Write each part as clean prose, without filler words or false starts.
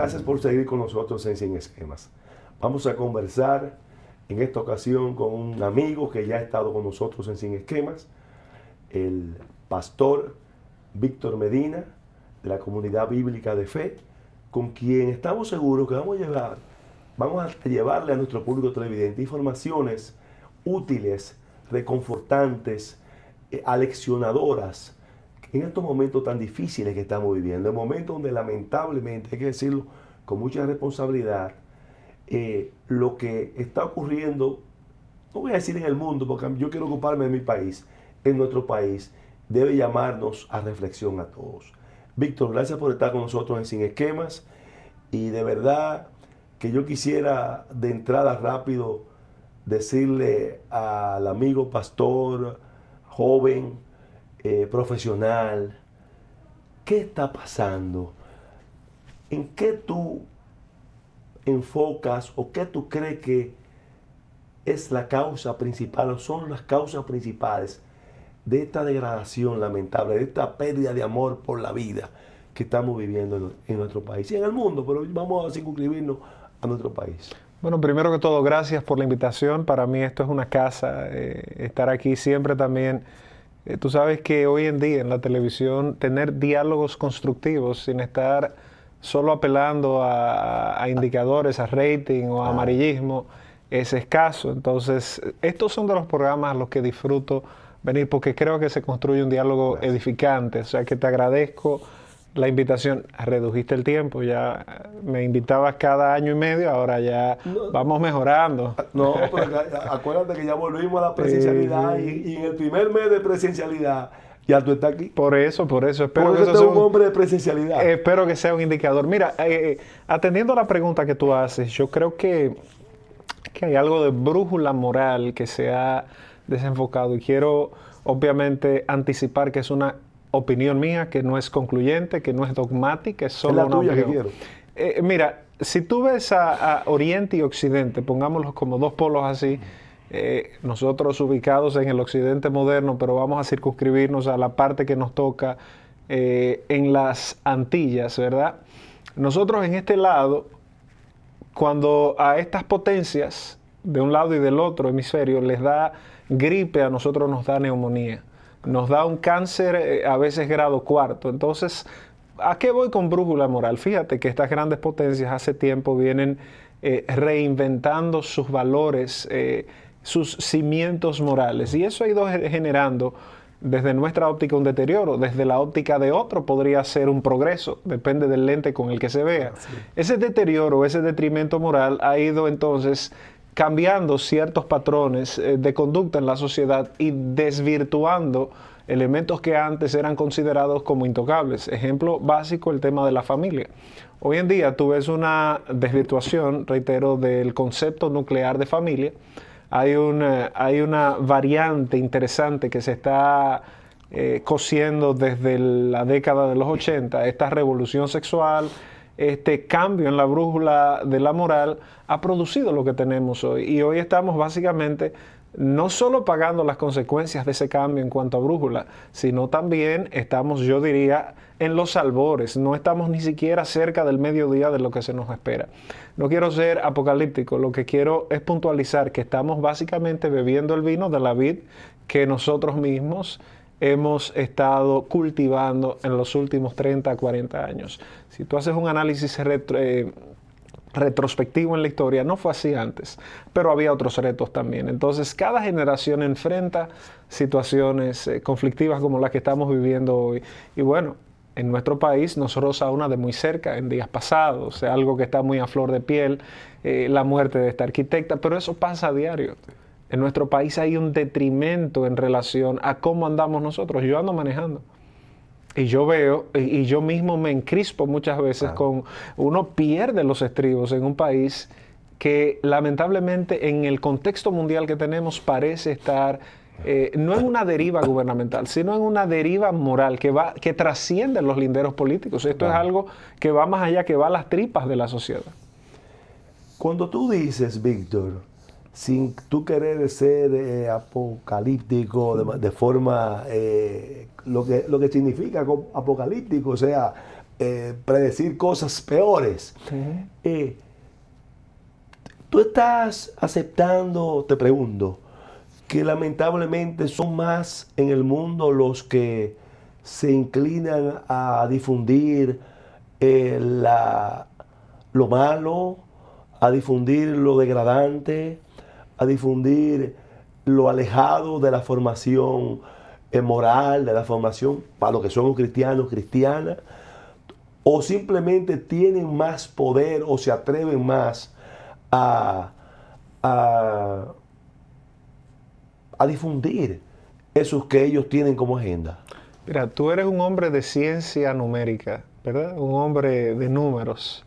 Gracias por seguir con nosotros en Sin Esquemas. Vamos a conversar en esta ocasión con un amigo que ya ha estado con nosotros en Sin Esquemas, el pastor Víctor Medina, de la Comunidad Bíblica de Fe, con quien estamos seguros que vamos a llevarle a nuestro público televidente informaciones útiles, reconfortantes, aleccionadoras, en estos momentos tan difíciles que estamos viviendo, en momentos donde lamentablemente, hay que decirlo con mucha responsabilidad, lo que está ocurriendo, no voy a decir en el mundo, porque yo quiero ocuparme de mi país, en nuestro país, debe llamarnos a reflexión a todos. Víctor, gracias por estar con nosotros en Sin Esquemas, y de verdad que yo quisiera de entrada rápido decirle al amigo pastor, joven, profesional, ¿qué está pasando? ¿En qué tú enfocas o qué tú crees que es la causa principal o son las causas principales de esta degradación lamentable, de esta pérdida de amor por la vida que estamos viviendo en nuestro país y en el mundo? Pero vamos a circunscribirnos a nuestro país. Bueno, primero que todo, gracias por la invitación. Para mí esto es una casa, estar aquí siempre también. Tú sabes que hoy en día en la televisión tener diálogos constructivos sin estar solo apelando a indicadores, a rating o a amarillismo es escaso. Entonces, estos son de los programas a los que disfruto venir porque creo que se construye un diálogo edificante. O sea que te agradezco la invitación. Redujiste el tiempo, ya me invitabas cada año y medio, ahora ya vamos mejorando. No, pero acuérdate que ya volvimos a la presencialidad y en el primer mes de presencialidad ya tú estás aquí. Por eso. Espero que eso sea un hombre de presencialidad. Espero que sea un indicador. Mira, atendiendo a la pregunta que tú haces, yo creo que hay algo de brújula moral que se ha desenfocado y quiero obviamente anticipar que es una opinión mía, que no es concluyente, que no es dogmática, es solo una opinión. Que quiero. Mira, si tú ves a Oriente y Occidente, pongámoslos como dos polos así, nosotros ubicados en el Occidente moderno, pero vamos a circunscribirnos a la parte que nos toca en las Antillas, ¿verdad? Nosotros en este lado, cuando a estas potencias, de un lado y del otro hemisferio, les da gripe, a nosotros nos da neumonía. Nos da un cáncer a veces grado cuarto. Entonces, ¿a qué voy con brújula moral? Fíjate que estas grandes potencias hace tiempo vienen reinventando sus valores, sus cimientos morales. Y eso ha ido generando desde nuestra óptica un deterioro. Desde la óptica de otro podría ser un progreso. Depende del lente con el que se vea. Sí. Ese deterioro, ese detrimento moral ha ido entonces cambiando ciertos patrones de conducta en la sociedad y desvirtuando elementos que antes eran considerados como intocables. Ejemplo básico, el tema de la familia. Hoy en día tú ves una desvirtuación, reitero, del concepto nuclear de familia. Hay una variante interesante que se está cosiendo desde la década de los 80, esta revolución sexual, este cambio en la brújula de la moral ha producido lo que tenemos hoy. Y hoy estamos básicamente no solo pagando las consecuencias de ese cambio en cuanto a brújula, sino también estamos, yo diría, en los albores. No estamos ni siquiera cerca del mediodía de lo que se nos espera. No quiero ser apocalíptico, lo que quiero es puntualizar que estamos básicamente bebiendo el vino de la vid que nosotros mismos hemos estado cultivando en los últimos 30 a 40 años. Si tú haces un análisis retrospectivo en la historia, no fue así antes, pero había otros retos también. Entonces, cada generación enfrenta situaciones conflictivas como las que estamos viviendo hoy. Y bueno, en nuestro país nos roza una de muy cerca en días pasados, o sea, algo que está muy a flor de piel, la muerte de esta arquitecta, pero eso pasa a diario. En nuestro país hay un detrimento en relación a cómo andamos nosotros. Yo ando manejando y yo veo, y yo mismo me encrispo muchas veces con, uno pierde los estribos en un país que lamentablemente en el contexto mundial que tenemos parece estar no en una deriva gubernamental, sino en una deriva moral que trasciende los linderos políticos. Esto es algo que va más allá, que va a las tripas de la sociedad. Cuando tú dices, Víctor, sin tú querer ser apocalíptico de forma, lo que significa apocalíptico, o sea, predecir cosas peores. ¿Tú estás aceptando, te pregunto, que lamentablemente son más en el mundo los que se inclinan a difundir lo malo, a difundir lo degradante, a difundir lo alejado de la formación moral, de la formación para los que somos cristianos, cristianas, o simplemente tienen más poder o se atreven más a difundir esos que ellos tienen como agenda? Mira, tú eres un hombre de ciencia numérica, ¿verdad? Un hombre de números.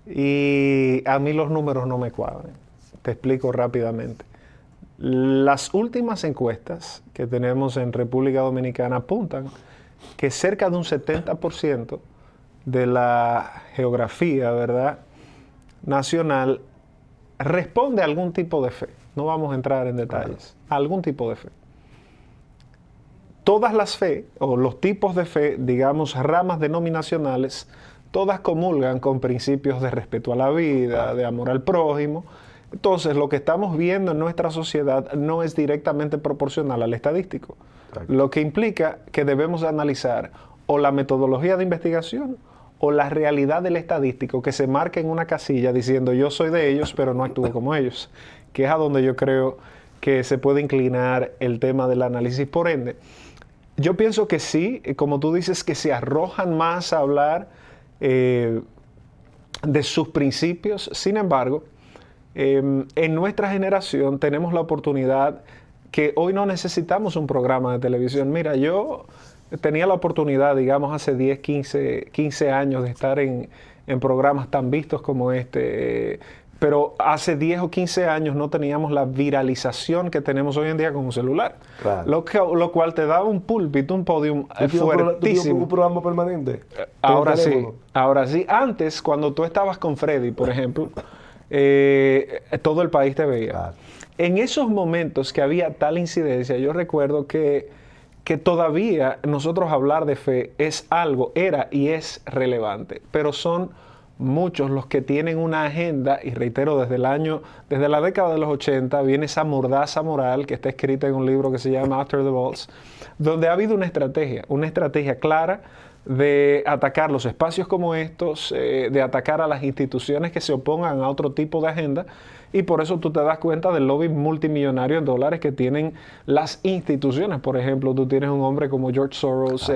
Y a mí los números no me cuadran. Te explico rápidamente. Las últimas encuestas que tenemos en República Dominicana apuntan que cerca de un 70% de la geografía, ¿verdad?, nacional responde a algún tipo de fe. No vamos a entrar en detalles. A algún tipo de fe. Todas las fe, o los tipos de fe, digamos, ramas denominacionales, todas comulgan con principios de respeto a la vida, de amor al prójimo. Entonces, lo que estamos viendo en nuestra sociedad no es directamente proporcional al estadístico. Lo que implica que debemos analizar o la metodología de investigación o la realidad del estadístico que se marca en una casilla diciendo yo soy de ellos, pero no actúo como ellos, que es a donde yo creo que se puede inclinar el tema del análisis. Por ende, yo pienso que sí, como tú dices, que se arrojan más a hablar de sus principios. Sin embargo, en nuestra generación tenemos la oportunidad que hoy no necesitamos un programa de televisión. Mira, yo tenía la oportunidad, digamos, hace 10, 15 años de estar en programas tan vistos como este, pero hace 10 o 15 años no teníamos la viralización que tenemos hoy en día con un celular. Claro. Lo cual te da un púlpito, un podium fuertísimo. ¿Un programa permanente? Ahora sí, ahora sí. Antes, cuando tú estabas con Freddy, por ejemplo, todo el país te veía. Claro. En esos momentos que había tal incidencia, yo recuerdo que todavía nosotros hablar de fe es algo, era y es relevante, pero son muchos los que tienen una agenda, y reitero, desde la década de los 80 viene esa mordaza moral que está escrita en un libro que se llama After the Balls, donde ha habido una estrategia clara de atacar los espacios como estos, de atacar a las instituciones que se opongan a otro tipo de agenda, y por eso tú te das cuenta del lobby multimillonario en dólares que tienen las instituciones. Por ejemplo, tú tienes un hombre como George Soros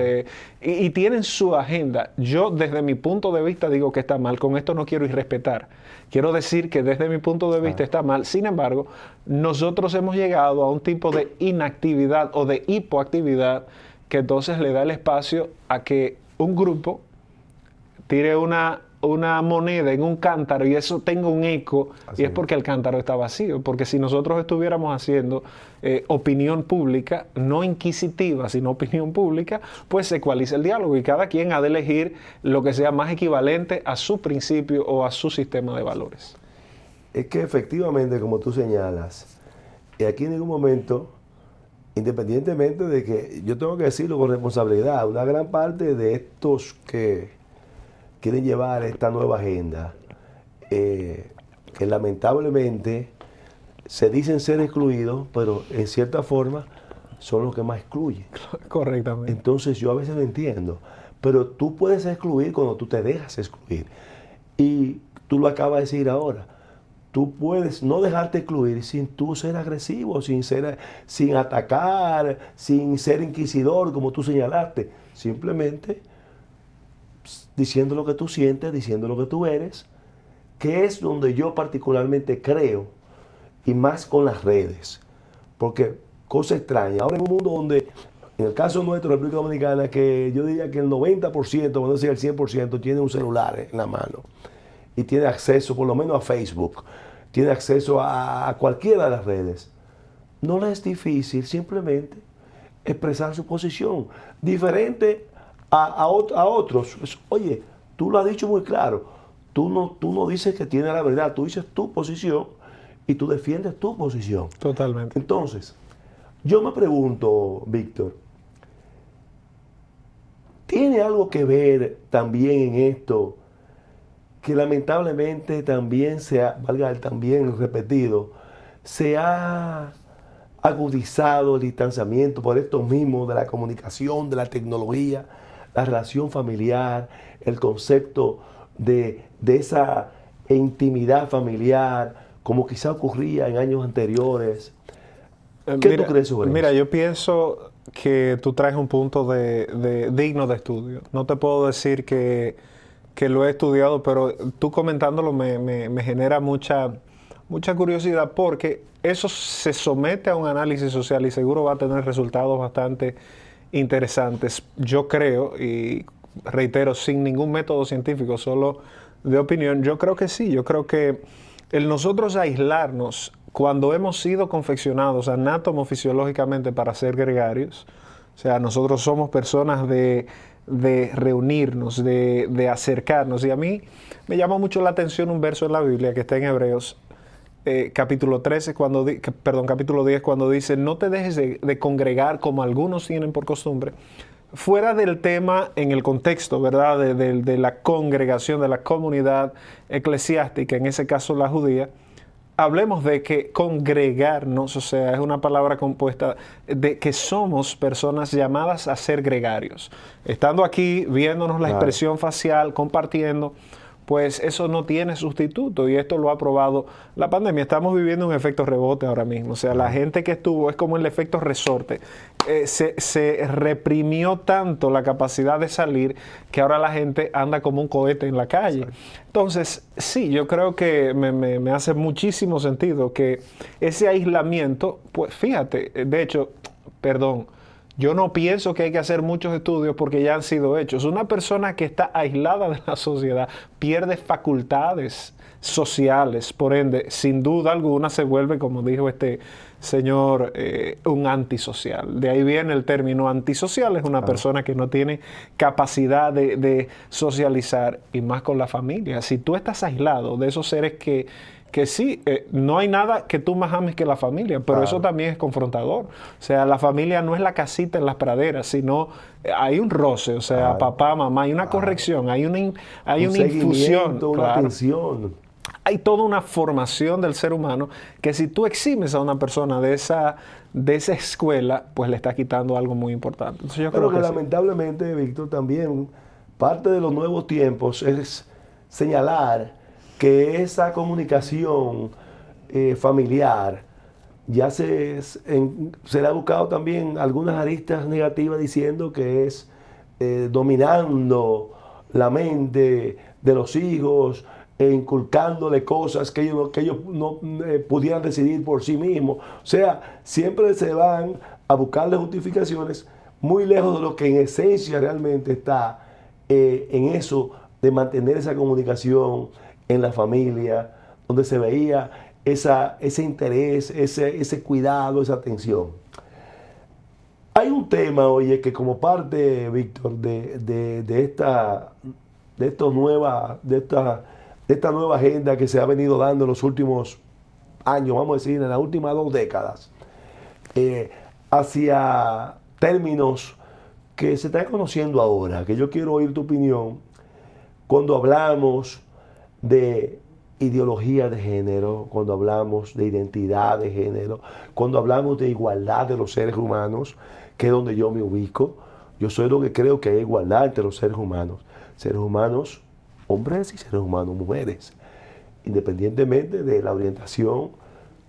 y tienen su agenda. Yo desde mi punto de vista digo que está mal. Con esto no quiero irrespetar. Quiero decir que desde mi punto de vista está mal. Sin embargo, nosotros hemos llegado a un tipo de inactividad o de hipoactividad que entonces le da el espacio a que un grupo tire una moneda en un cántaro y eso tenga un eco. Así. Y es porque el cántaro está vacío. Porque si nosotros estuviéramos haciendo opinión pública, no inquisitiva, sino opinión pública, pues se ecualiza el diálogo y cada quien ha de elegir lo que sea más equivalente a su principio o a su sistema de valores. Es que efectivamente, como tú señalas, aquí en ningún momento, independientemente de que, yo tengo que decirlo con responsabilidad, una gran parte de estos que quieren llevar esta nueva agenda, que lamentablemente se dicen ser excluidos, pero en cierta forma son los que más excluyen. Correctamente. Entonces yo a veces no entiendo, pero tú puedes excluir cuando tú te dejas excluir. Y tú lo acabas de decir ahora. Tú puedes no dejarte excluir sin tú ser agresivo, sin atacar, sin ser inquisidor, como tú señalaste. Simplemente diciendo lo que tú sientes, diciendo lo que tú eres, que es donde yo particularmente creo, y más con las redes. Porque, cosa extraña, ahora en un mundo donde, en el caso nuestro, República Dominicana, que yo diría que el 90%, bueno, decir el 100%, tiene un celular en la mano. Y tiene acceso, por lo menos a Facebook, tiene acceso a cualquiera de las redes. No le es difícil simplemente expresar su posición, diferente a otros. Oye, tú lo has dicho muy claro, tú no dices que tiene la verdad, tú dices tu posición y tú defiendes tu posición. Totalmente. Entonces, yo me pregunto, Víctor, tiene algo que ver también en esto, que lamentablemente también valga el también repetido, se ha agudizado el distanciamiento por esto mismo de la comunicación, de la tecnología, la relación familiar, el concepto de esa intimidad familiar, como quizá ocurría en años anteriores. ¿Qué tú crees sobre eso? Mira, yo pienso que tú traes un punto digno de estudio. No te puedo decir que lo he estudiado, pero tú comentándolo me genera mucha curiosidad, porque eso se somete a un análisis social y seguro va a tener resultados bastante interesantes. Yo creo, y reitero, sin ningún método científico, solo de opinión, yo creo que sí. Yo creo que el nosotros aislarnos cuando hemos sido confeccionados anatomofisiológicamente para ser gregarios, o sea, nosotros somos personas de reunirnos, de acercarnos. Y a mí me llama mucho la atención un verso en la Biblia que está en Hebreos, capítulo 10, cuando dice: no te dejes de congregar como algunos tienen por costumbre. Fuera del tema, en el contexto, ¿verdad?, de la congregación, de la comunidad eclesiástica, en ese caso la judía, hablemos de que congregarnos, o sea, es una palabra compuesta de que somos personas llamadas a ser gregarios. Estando aquí, viéndonos la expresión facial, compartiendo, pues eso no tiene sustituto, y esto lo ha probado la pandemia. Estamos viviendo un efecto rebote ahora mismo. O sea, la gente que estuvo, es como el efecto resorte. Se reprimió tanto la capacidad de salir que ahora la gente anda como un cohete en la calle. Entonces, sí, yo creo que me hace muchísimo sentido que ese aislamiento, pues fíjate, de hecho, yo no pienso que hay que hacer muchos estudios porque ya han sido hechos. Una persona que está aislada de la sociedad pierde facultades sociales, por ende, sin duda alguna se vuelve, como dijo este señor, un antisocial. De ahí viene el término antisocial, es una persona que no tiene capacidad de socializar, y más con la familia. Si tú estás aislado de esos seres que sí, no hay nada que tú más ames que la familia, pero eso también es confrontador. O sea, la familia no es la casita en las praderas, sino hay un roce, o sea, papá, mamá, hay una corrección, hay una infusión, una atención. Hay toda una formación del ser humano que si tú eximes a una persona de esa escuela, pues le estás quitando algo muy importante. Entonces, yo creo que lamentablemente, Víctor, también parte de los nuevos tiempos es señalar que esa comunicación familiar ya se le ha buscado también algunas aristas negativas, diciendo que es dominando la mente de los hijos e inculcándole cosas que ellos no pudieran decidir por sí mismos. O sea, siempre se van a buscarle justificaciones muy lejos de lo que en esencia realmente está en eso de mantener esa comunicación en la familia, donde se veía ese interés, ese cuidado, esa atención. Hay un tema, oye, que como parte, Víctor, de esta nueva agenda que se ha venido dando en los últimos años, vamos a decir, en las últimas 2 décadas, hacia términos que se están conociendo ahora, que yo quiero oír tu opinión, cuando hablamos de ideología de género, cuando hablamos de identidad de género, cuando hablamos de igualdad de los seres humanos, que es donde yo me ubico. Yo soy lo que creo que hay igualdad entre los seres humanos hombres y seres humanos mujeres, independientemente de la orientación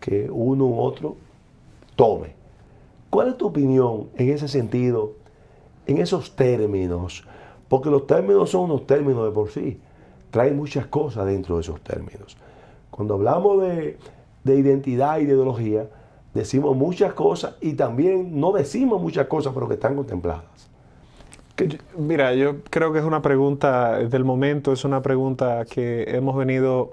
que uno u otro tome. ¿Cuál es tu opinión en ese sentido, en esos términos? Porque los términos son unos términos de por sí. Trae muchas cosas dentro de esos términos. Cuando hablamos de identidad y de ideología, decimos muchas cosas y también no decimos muchas cosas, pero que están contempladas. Mira, yo creo que es una pregunta del momento, es una pregunta que hemos venido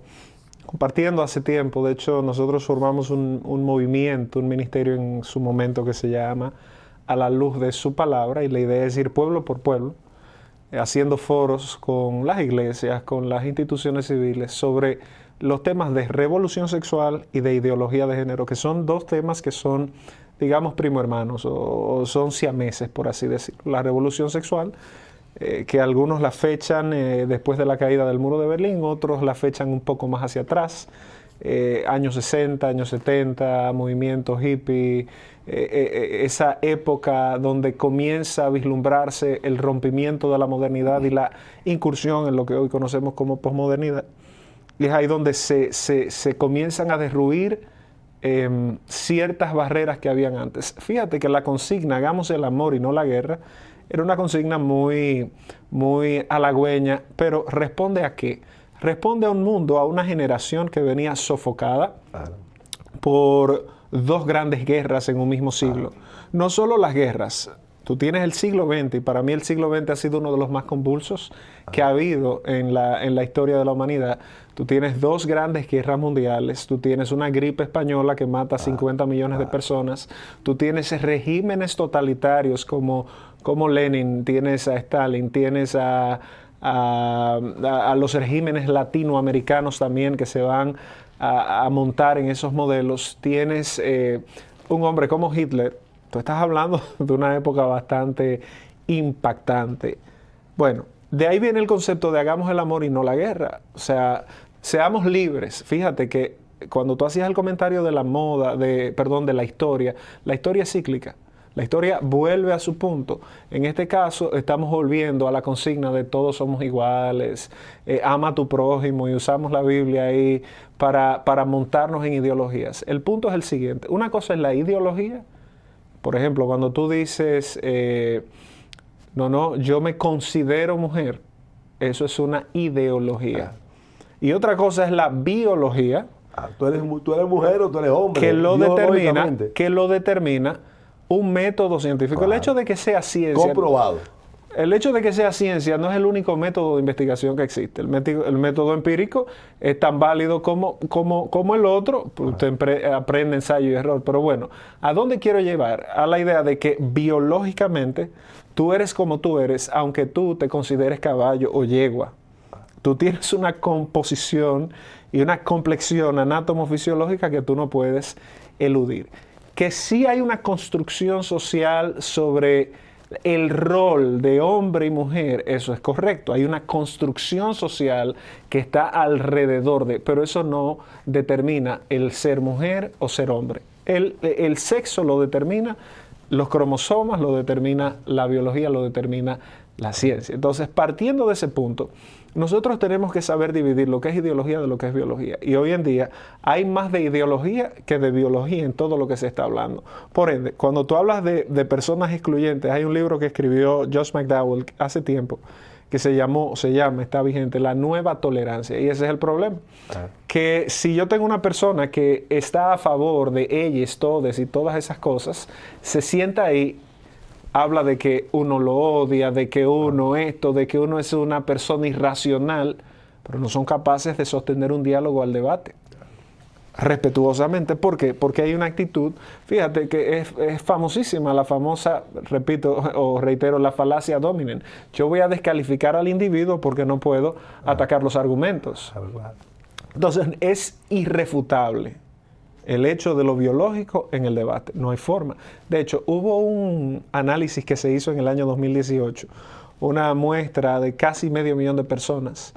compartiendo hace tiempo. De hecho, nosotros formamos un movimiento, un ministerio en su momento que se llama A la Luz de Su Palabra, y la idea es ir pueblo por pueblo, haciendo foros con las iglesias, con las instituciones civiles, sobre los temas de revolución sexual y de ideología de género, que son 2 temas que son, digamos, primo hermanos, o son siameses, por así decirlo. La revolución sexual que algunos la fechan después de la caída del muro de Berlín, otros la fechan un poco más hacia atrás, años 60, años 70, movimiento hippie, esa época donde comienza a vislumbrarse el rompimiento de la modernidad y la incursión en lo que hoy conocemos como posmodernidad. Y es ahí donde se comienzan a derruir ciertas barreras que habían antes. Fíjate que la consigna, hagamos el amor y no la guerra, era una consigna muy, muy halagüeña, pero ¿responde a qué? Responde a un mundo, a una generación que venía sofocada por dos grandes guerras en un mismo siglo. No solo las guerras. Tú tienes el siglo XX, y para mí el siglo XX ha sido uno de los más convulsos que ha habido en la historia de la humanidad. Tú tienes dos grandes guerras mundiales, tú tienes una gripe española que mata a 50 millones de personas, tú tienes regímenes totalitarios como Lenin, tienes a Stalin, tienes a los regímenes latinoamericanos también que se van a montar en esos modelos. Tienes un hombre como Hitler. Tú estás hablando de una época bastante impactante. Bueno, de ahí viene el concepto de hagamos el amor y no la guerra. O sea, seamos libres. Fíjate que cuando tú hacías el comentario de la moda, de la historia es cíclica. La historia vuelve a su punto. En este caso, estamos volviendo a la consigna de todos somos iguales, ama a tu prójimo, y usamos la Biblia ahí para montarnos en ideologías. El punto es el siguiente. Una cosa es la ideología. Por ejemplo, cuando tú dices, yo me considero mujer, eso es una ideología. Y otra cosa es la biología. ¿Tú eres mujer o tú eres hombre? Que lo determina un método científico. El hecho de que sea ciencia... Comprobado. El hecho de que sea ciencia no es el único método de investigación que existe. El método empírico es tan válido como el otro. Usted aprende ensayo y error. Pero bueno, ¿a dónde quiero llevar? A la idea de que biológicamente tú eres como tú eres, aunque tú te consideres caballo o yegua. Tú tienes una composición y una complexión anátomo-fisiológica que tú no puedes eludir. Que sí hay una construcción social sobre el rol de hombre y mujer, eso es correcto. Hay una construcción social que está alrededor de, pero eso no determina el ser mujer o ser hombre. El sexo lo determina los cromosomas, lo determina la biología, lo determina la ciencia. Entonces, partiendo de ese punto, nosotros tenemos que saber dividir lo que es ideología de lo que es biología. Y hoy en día hay más de ideología que de biología en todo lo que se está hablando. Por ende, cuando tú hablas de personas excluyentes, hay un libro que escribió Josh McDowell hace tiempo que se llama, está vigente, La Nueva Tolerancia. Y ese es el problema. Que si yo tengo una persona que está a favor de ellos, todes y todas esas cosas, se sienta ahí, habla de que uno lo odia, de que uno esto, de que uno es una persona irracional, pero no son capaces de sostener un diálogo al debate. Respetuosamente. ¿Por qué? Porque hay una actitud, fíjate que es famosísima, la famosa, repito o reitero, la falacia dominen. Yo voy a descalificar al individuo porque no puedo atacar los argumentos. Entonces, es irrefutable el hecho de lo biológico en el debate. No hay forma. De hecho, hubo un análisis que se hizo en el año 2018, una muestra de casi 500,000 de personas,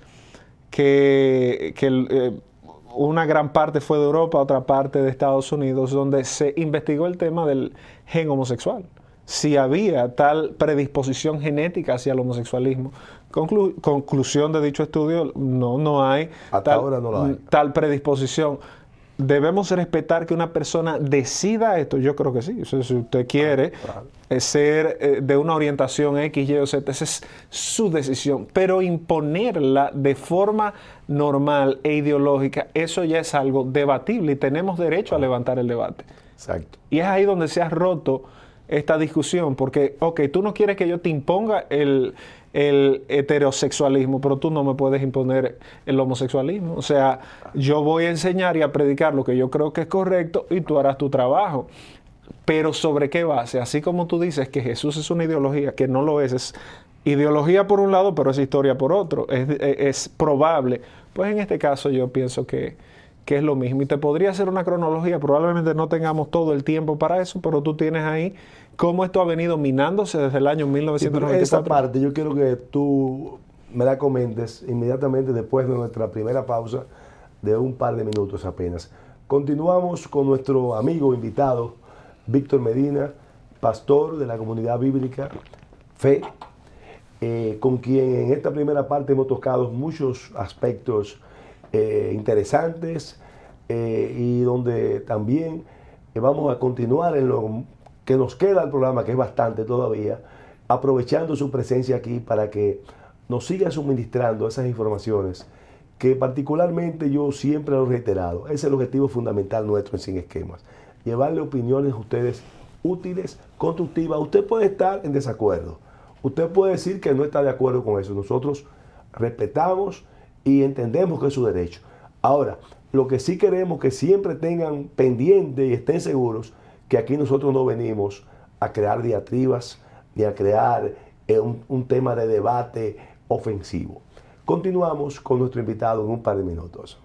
una gran parte fue de Europa, otra parte de Estados Unidos, donde se investigó el tema del gen homosexual. Si había tal predisposición genética hacia el homosexualismo. Conclusión de dicho estudio, no hay. Hasta ahora no la hay. Tal predisposición. Debemos respetar que una persona decida esto. Yo creo que sí. O sea, si usted quiere ser de una orientación X, Y o Z, esa es su decisión. Pero imponerla de forma normal e ideológica, eso ya es algo debatible y tenemos derecho a levantar el debate. Exacto. Y es ahí donde se ha roto esta discusión, porque, tú no quieres que yo te imponga el heterosexualismo, pero tú no me puedes imponer el homosexualismo. O sea, yo voy a enseñar y a predicar lo que yo creo que es correcto y tú harás tu trabajo. Pero ¿sobre qué base? Así como tú dices que Jesús es una ideología, que no lo es ideología por un lado, pero es historia por otro. Es probable. Pues en este caso yo pienso que que es lo mismo. Y te podría hacer una cronología, probablemente no tengamos todo el tiempo para eso, pero tú tienes ahí cómo esto ha venido minándose desde el año Sí, pero 1994. esa parte yo quiero que tú me la comentes inmediatamente después de nuestra primera pausa de un par de minutos apenas. Continuamos con nuestro amigo invitado, Víctor Medina, pastor de la comunidad bíblica Fe, con quien en esta primera parte hemos tocado muchos aspectos interesantes y donde también vamos a continuar en lo que nos queda del programa, que es bastante todavía, aprovechando su presencia aquí para que nos siga suministrando esas informaciones que particularmente yo siempre lo he reiterado. Es el objetivo fundamental nuestro en Sin Esquemas. Llevarle opiniones a ustedes útiles, constructivas. Usted puede estar en desacuerdo. Usted puede decir que no está de acuerdo con eso. Nosotros respetamos y entendemos que es su derecho. Ahora, lo que sí queremos que siempre tengan pendiente y estén seguros que aquí nosotros no venimos a crear diatribas ni a crear un tema de debate ofensivo. Continuamos con nuestro invitado en un par de minutos.